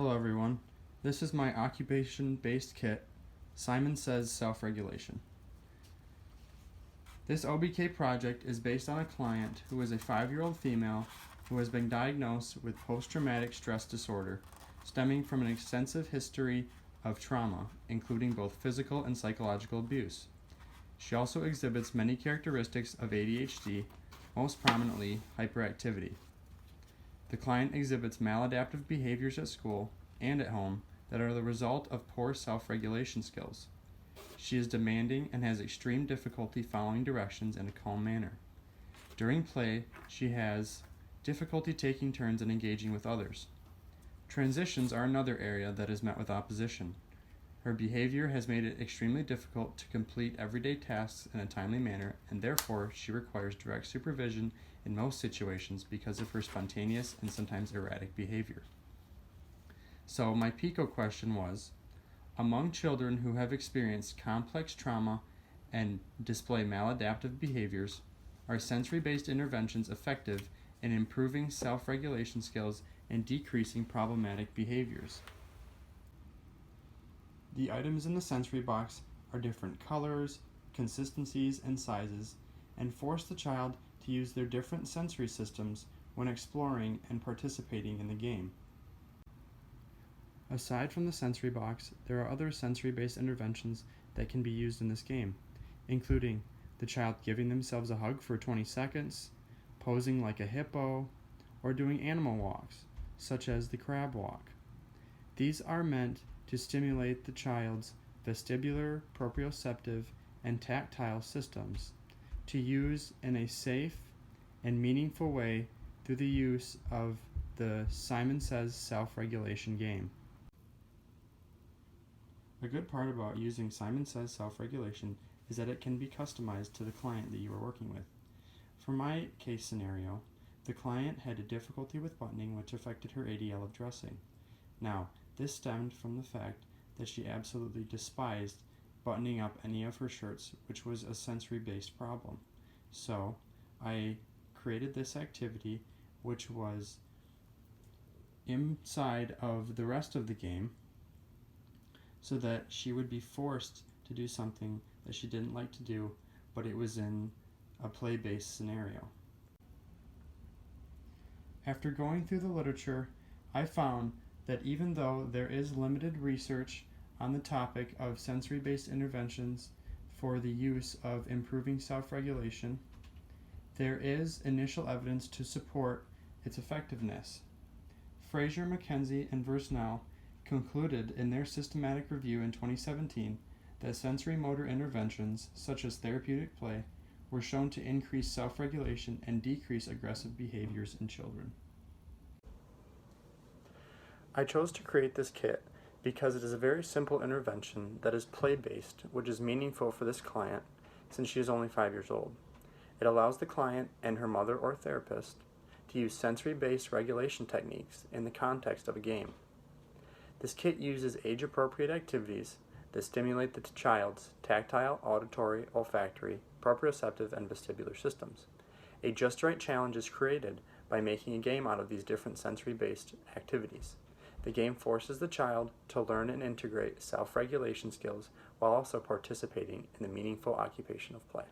Hello everyone, this is my occupation-based kit, Simon Says Self-Regulation. This OBK project is based on a client who is a 5-year-old female who has been diagnosed with post-traumatic stress disorder stemming from an extensive history of trauma, including both physical and psychological abuse. She also exhibits many characteristics of ADHD, most prominently hyperactivity. The client exhibits maladaptive behaviors at school and at home that are the result of poor self-regulation skills. She is demanding and has extreme difficulty following directions in a calm manner. During play, she has difficulty taking turns and engaging with others. Transitions are another area that is met with opposition. Her behavior has made it extremely difficult to complete everyday tasks in a timely manner, and therefore she requires direct supervision in most situations because of her spontaneous and sometimes erratic behavior. So my PICO question was, among children who have experienced complex trauma and display maladaptive behaviors, are sensory-based interventions effective in improving self-regulation skills and decreasing problematic behaviors? The items in the sensory box are different colors, consistencies, and sizes, and force the child to use their different sensory systems when exploring and participating in the game. Aside from the sensory box, there are other sensory-based interventions that can be used in this game, including the child giving themselves a hug for 20 seconds, posing like a hippo, or doing animal walks, such as the crab walk. These are meant to stimulate the child's vestibular, proprioceptive, and tactile systems to use in a safe and meaningful way through the use of the Simon Says Self-Regulation game. A good part about using Simon Says Self-Regulation is that it can be customized to the client that you are working with. For my case scenario, the client had a difficulty with buttoning which affected her ADL of dressing. Now, this stemmed from the fact that she absolutely despised buttoning up any of her shirts, which was a sensory-based problem. So, I created this activity which was inside of the rest of the game so that she would be forced to do something that she didn't like to do, but it was in a play-based scenario. After going through the literature, I found that even though there is limited research on the topic of sensory-based interventions for the use of improving self-regulation, there is initial evidence to support its effectiveness. Fraser, McKenzie, and Versnell concluded in their systematic review in 2017 that sensory motor interventions, such as therapeutic play, were shown to increase self-regulation and decrease aggressive behaviors in children. I chose to create this kit because it is a very simple intervention that is play-based, which is meaningful for this client since she is only 5 years old. It allows the client and her mother or therapist to use sensory-based regulation techniques in the context of a game. This kit uses age-appropriate activities that stimulate the child's tactile, auditory, olfactory, proprioceptive, and vestibular systems. A just right challenge is created by making a game out of these different sensory-based activities. The game forces the child to learn and integrate self-regulation skills while also participating in the meaningful occupation of play.